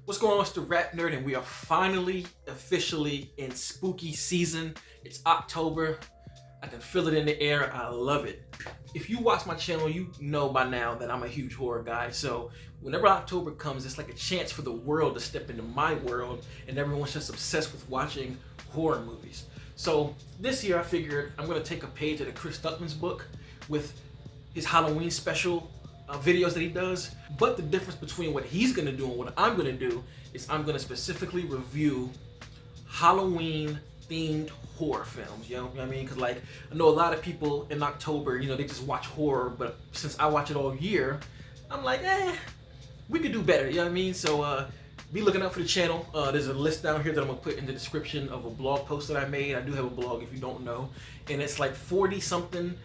What's going on? It's the RapNerd, and we are finally, officially in spooky season. It's October. I can feel it in the air. I love it. If you watch my channel, you know by now that I'm a huge horror guy. So whenever October comes, it's like a chance for the world to step into my world, and everyone's just obsessed with watching horror movies. So this year I figured I'm gonna take a page out of Chris Stuckman's book with his Halloween special videos that he does. But the difference between what he's gonna do and what I'm gonna do is I'm gonna specifically review Halloween themed horror films. You know what I mean? Because like I know a lot of people in October, they just watch horror, but since I watch it all year, I'm like, we could do better. You know what I mean? So be looking out for the channel. There's a list down here that I'm gonna put in the description of a blog post that I made. I do have a blog if you don't know, and it's like 40 something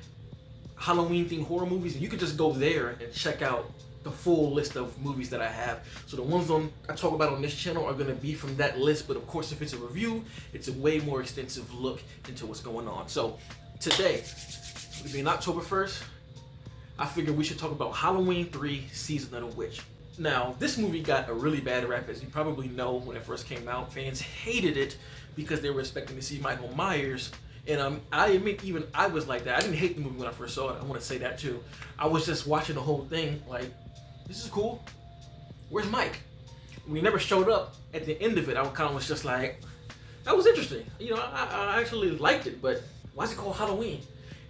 Halloween themed horror movies, and you could just go there and check out the full list of movies that I have. So the ones I talk about on this channel are going to be from that list, but of course if it's a review, it's a way more extensive look into what's going on. So today, being October 1st, I figured we should talk about Halloween 3 Season of the Witch. Now, this movie got a really bad rap, as you probably know. When it first came out, fans hated it because they were expecting to see Michael Myers. And I admit, even I was like that. I didn't hate the movie when I first saw it. I want to say that too. I was just watching the whole thing like, this is cool. Where's Mike? When he never showed up at the end of it, I kind of was just like, that was interesting. I actually liked it, but why is it called Halloween?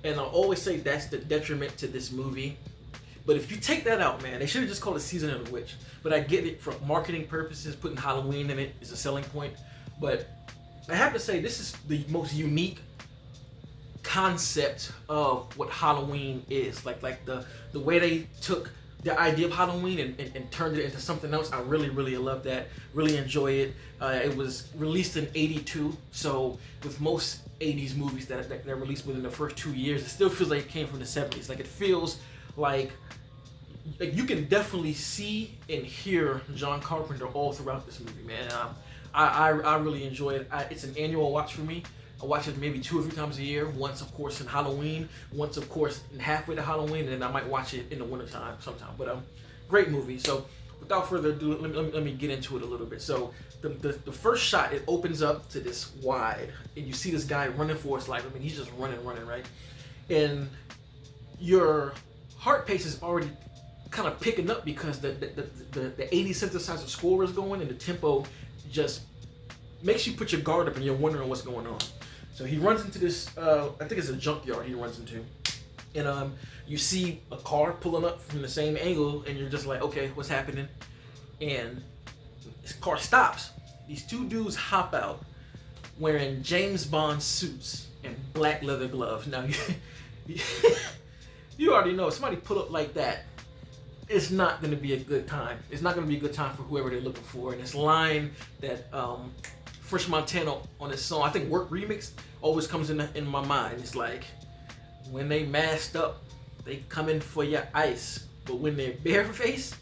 And I'll always say that's the detriment to this movie. But if you take that out, man, they should have just called it Season of the Witch. But I get it, for marketing purposes, putting Halloween in it is a selling point. But I have to say, this is the most unique concept of what Halloween is. Like the way they took the idea of Halloween and turned it into something else. I really love that. Really enjoy it. It was released in '82, so with most '80s movies that they're released within the first 2 years, it still feels like it came from the '70s. Like it feels like you can definitely see and hear John Carpenter all throughout this movie, man. I really enjoy it. It's an annual watch for me. I watch it maybe 2 or 3 times a year. Once, of course, in Halloween. Once, of course, in halfway to Halloween. And then I might watch it in the wintertime sometime. But great movie. So without further ado, let me get into it a little bit. So the first shot, it opens up to this wide. And you see this guy running for his life. I mean, he's just running, right? And your heart pace is already kind of picking up because the 80 synthesizer score is going, and the tempo just makes you put your guard up and you're wondering what's going on. So he runs into this, I think it's a junkyard he runs into. And you see a car pulling up from the same angle, and you're just like, okay, what's happening? And this car stops. These 2 dudes hop out wearing James Bond suits and black leather gloves. Now, you already know, if somebody pull up like that, it's not going to be a good time. It's not going to be a good time for whoever they're looking for. And this line that Fresh Montana on his song, I think Work Remix, always comes in my mind. It's like, when they masked up, they coming for your ice, but when they're barefaced,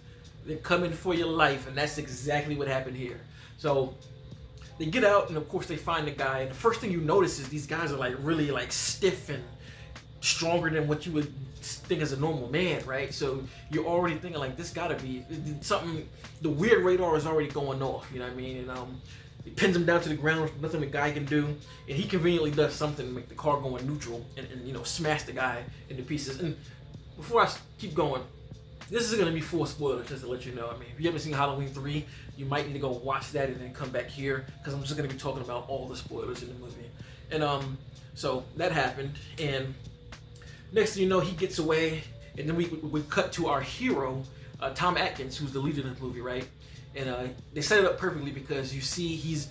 they're coming for your life. And that's exactly what happened here. So they get out, and of course they find the guy, and the first thing you notice is these guys are like really like stiff and stronger than what you would think as a normal man, right? So you're already thinking like, this gotta be something. The weird radar is already going off, you know what I mean? And he pins him down to the ground, nothing the guy can do, and he conveniently does something to make the car go in neutral and smash the guy into pieces. And before I keep going, this is going to be full spoilers, just to let you know. I mean, if you haven't seen Halloween 3, you might need to go watch that and then come back here, because I'm just going to be talking about all the spoilers in the movie. And so that happened, and next thing you know, he gets away, and then we cut to our hero, Tom Atkins, who's the lead of the movie, right? And they set it up perfectly because you see he's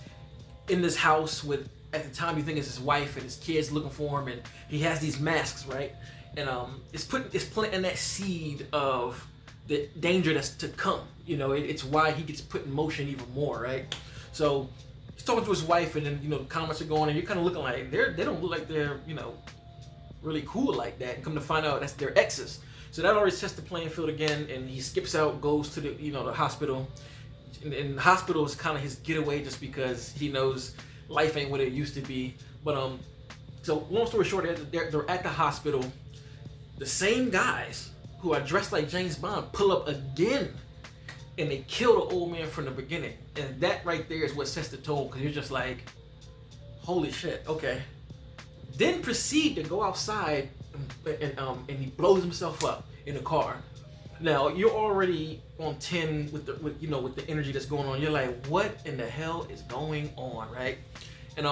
in this house with, at the time you think it's his wife and his kids looking for him, and he has these masks, right? And it's planting that seed of the danger that's to come. It's why he gets put in motion even more, right? So he's talking to his wife, and then the comments are going, and you're kind of looking like they don't look like they're really cool like that. And come to find out, that's their exes. So that already sets the playing field again, and he skips out, goes to the hospital. And the hospital is kind of his getaway, just because he knows life ain't what it used to be. But so long story short, they're at the hospital. The same guys who are dressed like James Bond pull up again and they kill the old man from the beginning. And that right there is what sets the tone, because you're just like, holy shit, okay. Then proceed to go outside and he blows himself up in the car. Now you're already on 10 with the energy that's going on. You're like, what in the hell is going on, right? And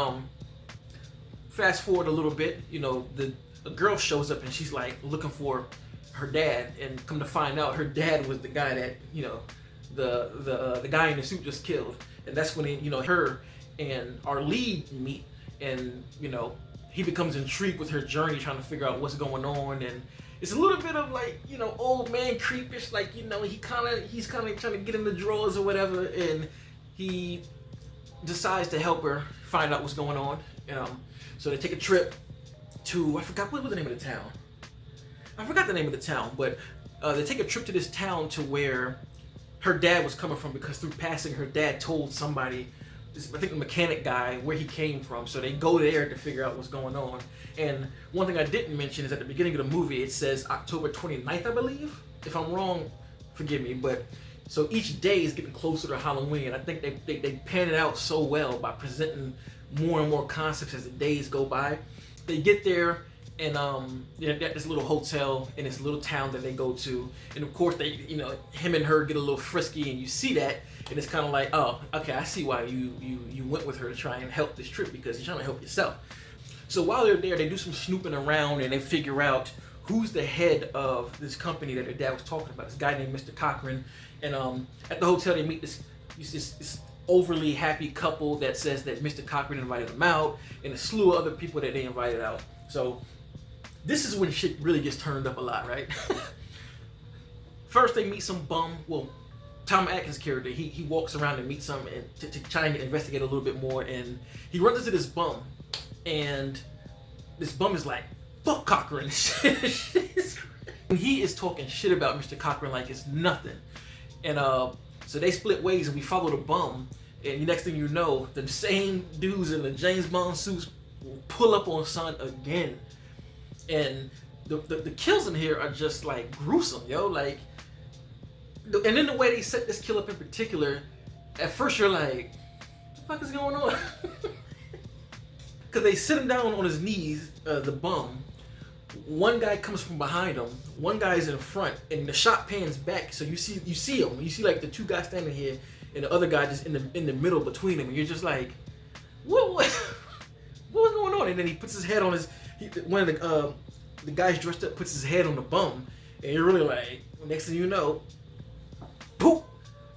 fast forward a little bit, the girl shows up and she's like looking for her dad, and come to find out her dad was the guy that the guy in the suit just killed. And that's when her and our lead meet, and he becomes intrigued with her journey, trying to figure out what's going on. And it's a little bit of like, old man creepish, like, he's kind of trying to get in the drawers or whatever, and he decides to help her find out what's going on. So they take a trip to, I forgot, what was the name of the town? I forgot the name of the town, but they take a trip to this town to where her dad was coming from, because through passing, her dad told somebody, I think the mechanic guy, where he came from. So they go there to figure out what's going on. And one thing I didn't mention is at the beginning of the movie, it says October 29th, I believe. If I'm wrong, forgive me. But so each day is getting closer to Halloween. I think they pan it out so well by presenting more and more concepts as the days go by. They get there, and at this little hotel in this little town that they go to, and of course they, him and her get a little frisky, and you see that, and it's kind of like, oh, okay, I see why you went with her to try and help this trip, because you're trying to help yourself. So while they're there, they do some snooping around, and they figure out who's the head of this company that their dad was talking about. This guy named Mr. Cochran, and at the hotel they meet this overly happy couple that says that Mr. Cochran invited them out, and a slew of other people that they invited out. So this is when shit really gets turned up a lot, right? First they meet some bum. Well, Tom Atkins' character, he walks around and meets some and to try and investigate a little bit more, and he runs into this bum, and this bum is like, fuck Cochran. And he is talking shit about Mr. Cochran like it's nothing. And so they split ways, and we follow the bum, and the next thing you know, the same dudes in the James Bond suits will pull up on son again. And the kills in here are just like gruesome, yo. Like, and then the way they set this kill up in particular, at first you're like, what the fuck is going on? Because they sit him down on his knees, the bum. One guy comes from behind him, one guy's in front, and the shot pans back, so you see him. You see like the two guys standing here, and the other guy just in the middle between them, and you're just like, what's going on? And then he puts his head on one of the guys dressed up puts his head on the bum, and you're really like, next thing you know, poof,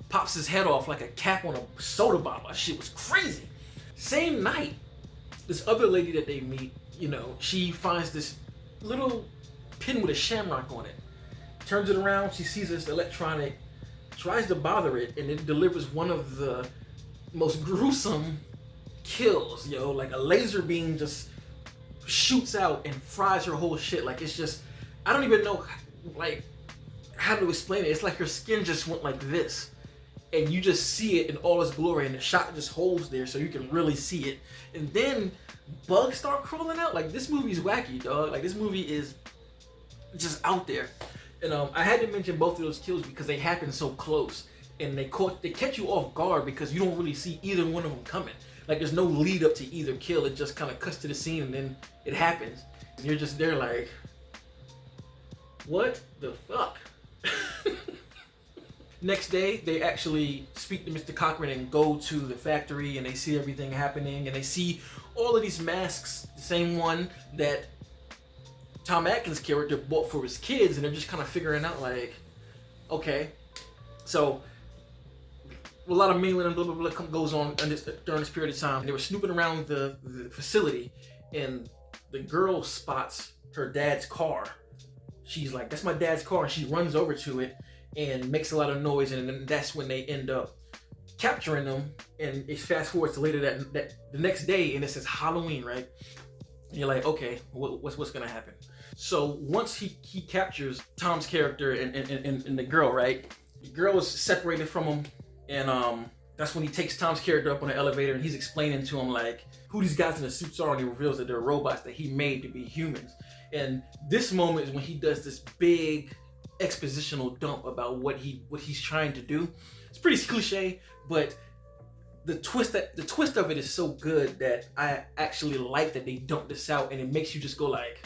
pops his head off like a cap on a soda bottle. That shit was crazy. Same night, this other lady that they meet, she finds this little pin with a shamrock on it. Turns it around, she sees this electronic, tries to bother it, and it delivers one of the most gruesome kills, like a laser beam just shoots out and fries her whole shit. Like, it's just, I don't even know like how to explain it. It's like her skin just went like this, and you just see it in all its glory, and the shot just holds there so you can really see it. And then bugs start crawling out. Like, this movie's wacky, dog. Like, this movie is just out there. And I had to mention both of those kills because they happen so close, and they catch you off guard because you don't really see either one of them coming. Like, there's no lead up to either kill. It just kind of cuts to the scene, and then it happens. And you're just there like, what the fuck? Next day, they actually speak to Mr. Cochran and go to the factory, and they see everything happening, and they see all of these masks, the same one that Tom Atkins' character bought for his kids, and they're just kind of figuring out like, okay, so a lot of mingling and blah blah blah goes on during this period of time. They were snooping around the facility, and the girl spots her dad's car. She's like, that's my dad's car, and she runs over to it and makes a lot of noise, and then that's when they end up capturing them. And it fast forwards to later that the next day, and it says Halloween, right? And you're like, okay, what's gonna happen? So once he captures Tom's character and the girl, right? The girl is separated from him, and that's when he takes Tom's character up on the elevator, and he's explaining to him like who these guys in the suits are, and he reveals that they're robots that he made to be humans. And this moment is when he does this big expositional dump about what he's trying to do. It's pretty cliche, but the twist of it is so good that I actually like that they dump this out, and it makes you just go like,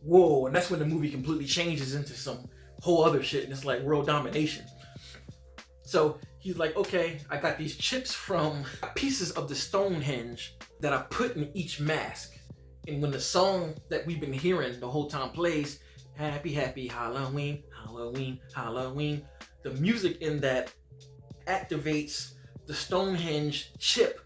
whoa. And that's when the movie completely changes into some whole other shit, and it's like world domination. So he's like, okay, I got these chips from pieces of the Stonehenge that I put in each mask. And when the song that we've been hearing the whole time plays, happy, happy Halloween, Halloween, Halloween, the music in that activates the Stonehenge chip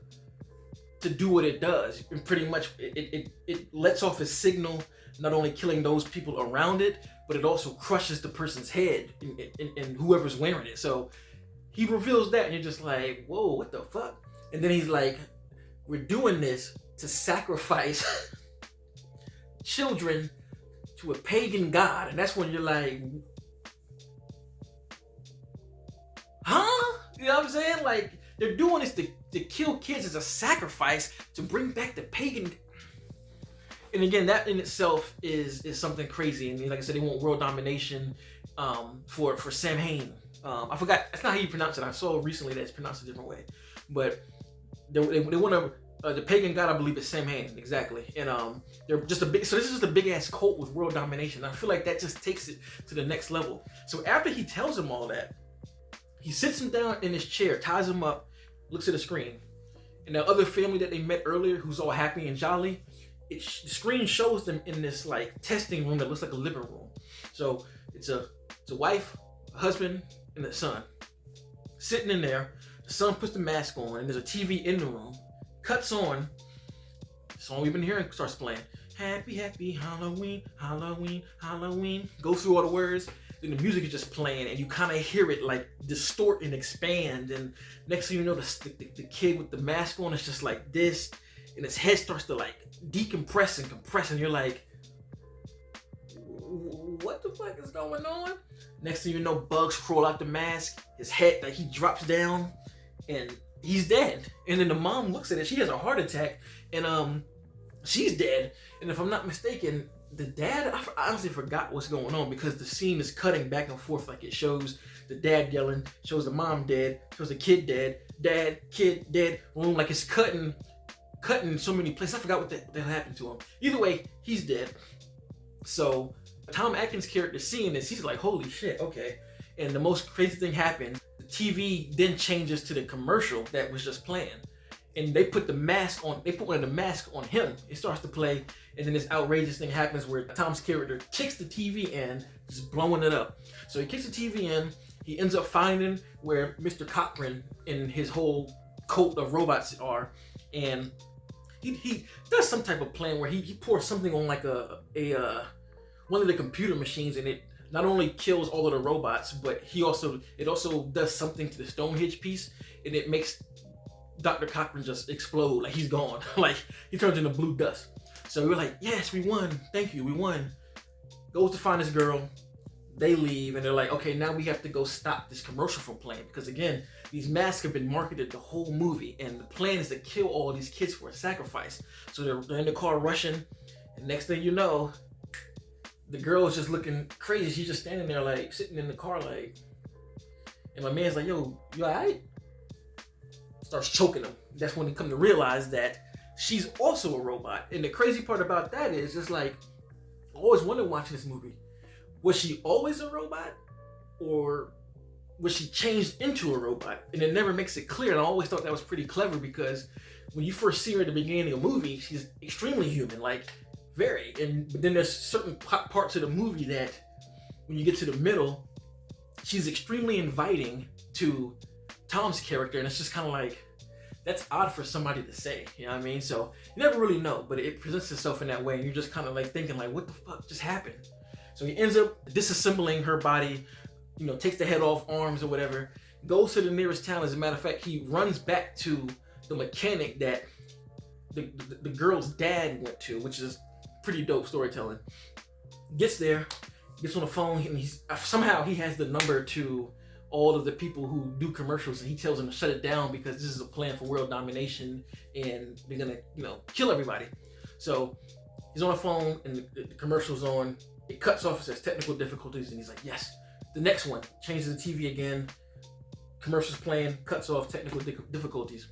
to do what it does. And pretty much it lets off a signal, not only killing those people around it, but it also crushes the person's head and whoever's wearing it. So he reveals that, and you're just like, whoa, what the fuck? And then he's like, we're doing this to sacrifice children to a pagan god. And that's when you're like, huh? You know what I'm saying? Like, they're doing this to kill kids as a sacrifice to bring back the pagan. And again, that in itself is something crazy. And like I said, they want world domination for Samhain. I forgot, that's not how you pronounce it. I saw recently that it's pronounced a different way. But they want to, the pagan god, I believe, is Samhain, exactly. And they're just so this is just a big ass cult with world domination. I feel like that just takes it to the next level. So after he tells him all that, he sits him down in his chair, ties him up, looks at the screen. And the other family that they met earlier, who's all happy and jolly, the screen shows them in this like testing room that looks like a living room. So it's a wife, a husband, and a son sitting in there. The son puts the mask on, and there's a TV in the room. Cuts on, the song we've been hearing starts playing. Happy, happy Halloween, Halloween, Halloween. Go through all the words. Then the music is just playing, and you kind of hear it like distort and expand. And next thing you know, the kid with the mask on is just like this, and his head starts to like decompress and compress, and you're like, what the fuck is going on? Next thing you know, bugs crawl out the mask. His head, like, he drops down, and he's dead. And then the mom looks at it. She has a heart attack, and she's dead. And if I'm not mistaken, the dad, I honestly forgot what's going on, because the scene is cutting back and forth. Like, it shows the dad yelling, shows the mom dead, shows the kid dead, dad, kid dead, room. Like, it's cutting so many places. I forgot what the hell happened to him. Either way, he's dead. So Tom Atkins' character seeing this, he's like, holy shit, okay. And the most crazy thing happens. The TV then changes to the commercial that was just playing. And they put the mask on, they put one of the masks on him. It starts to play, and then this outrageous thing happens where Tom's character kicks the TV in, just blowing it up. So he kicks the TV in, he ends up finding where Mr. Cochran and his whole cult of robots are, and he does some type of plan where he pours something on like one of the computer machines, and it not only kills all of the robots, but it also does something to the Stonehenge piece, and it makes Dr. Cochran just explode. Like, he's gone. Like, he turns into blue dust. So we're like, yes, we won. Thank you, we won. Goes to find this girl. They leave, and they're like, okay, now we have to go stop this commercial from playing, because again, these masks have been marketed the whole movie, and the plan is to kill all these kids for a sacrifice. So they're in the car rushing, and next thing you know, the girl is just looking crazy. She's just standing there, like, sitting in the car, like, and my man's like, yo, you alright? Starts choking him. That's when he come to realize that she's also a robot. And the crazy part about that is, just like, I always wondered watching this movie, was she always a robot, or was she changed into a robot? And it never makes it clear. And I always thought that was pretty clever, because when you first see her at the beginning of the movie, she's extremely human, like, very. But then there's certain parts of the movie that, when you get to the middle, she's extremely inviting to Tom's character, and it's just kind of like, that's odd for somebody to say, you know what I mean? So you never really know, but it presents itself in that way, and you're just kind of like thinking, like, what the fuck just happened? So he ends up disassembling her body, you know, takes the head off, arms or whatever, goes to the nearest town. As a matter of fact, he runs back to the mechanic that the girl's dad went to, which is pretty dope storytelling. Gets there, gets on the phone, and somehow he has the number to all of the people who do commercials, and he tells them to shut it down because this is a plan for world domination, and they're gonna, you know, kill everybody. So he's on the phone, and the commercial's on. It cuts off, it says technical difficulties, and he's like, yes, The next one changes the TV again. Commercials playing, cuts off, technical difficulties.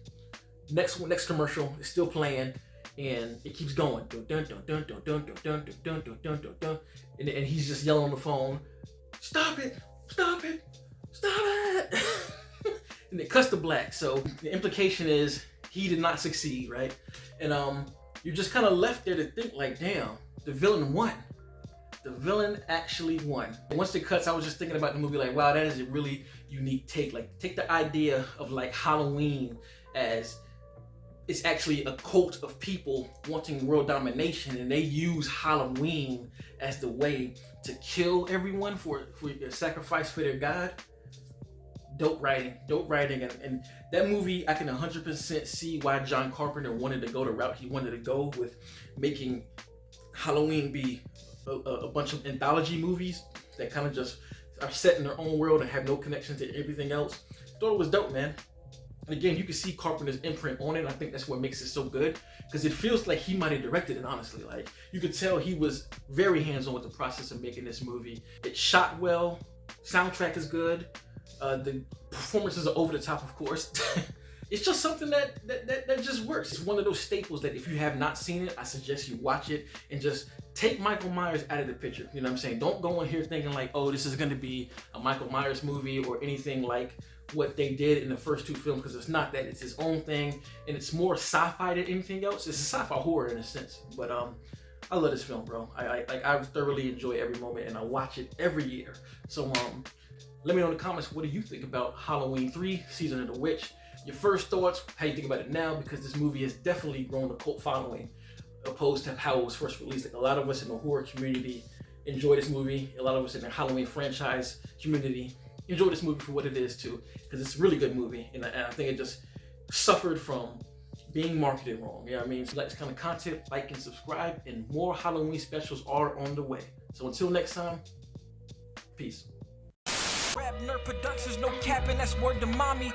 Next commercial is still playing, and it keeps going. And he's just yelling on the phone, "Stop it! Stop it! Stop it!" And it cuts to black. So the implication is he did not succeed, right? And you're just kind of left there to think like, damn, the villain won. The villain actually won. And once it cuts, I was just thinking about the movie like, wow, that is a really unique take. Like, take the idea of like Halloween as it's actually a cult of people wanting world domination, and they use Halloween as the way to kill everyone for their sacrifice for their god. Dope writing. And that movie, I can 100% see why John Carpenter wanted to go the route he wanted to go with making Halloween be a bunch of anthology movies that kind of just are set in their own world and have no connection to everything else. Thought it was dope, man. And again, you can see Carpenter's imprint on it. I think that's what makes it so good, because it feels like he might have directed it, honestly. Like, you could tell he was very hands-on with the process of making this movie. It's shot well, soundtrack is good, the performances are over the top, of course. It's just something that just works. It's one of those staples that if you have not seen it, I suggest you watch it and just take Michael Myers out of the picture. You know what I'm saying? Don't go in here thinking like, oh, this is going to be a Michael Myers movie or anything like what they did in the first two films, because it's not that. It's his own thing, and it's more sci-fi than anything else. It's a sci-fi horror in a sense, but I love this film, bro. I thoroughly enjoy every moment, and I watch it every year. So let me know in the comments, what do you think about Halloween 3, Season of the Witch? Your first thoughts, how you think about it now, because this movie has definitely grown a cult following opposed to how it was first released. Like, a lot of us in the horror community enjoy this movie. A lot of us in the Halloween franchise community enjoy this movie for what it is too, because it's a really good movie, and I think it just suffered from being marketed wrong. You know what I mean? So like this kind of content, like and subscribe, and more Halloween specials are on the way. So until next time, peace. RapNerd Productions, no capping, that's word to mommy.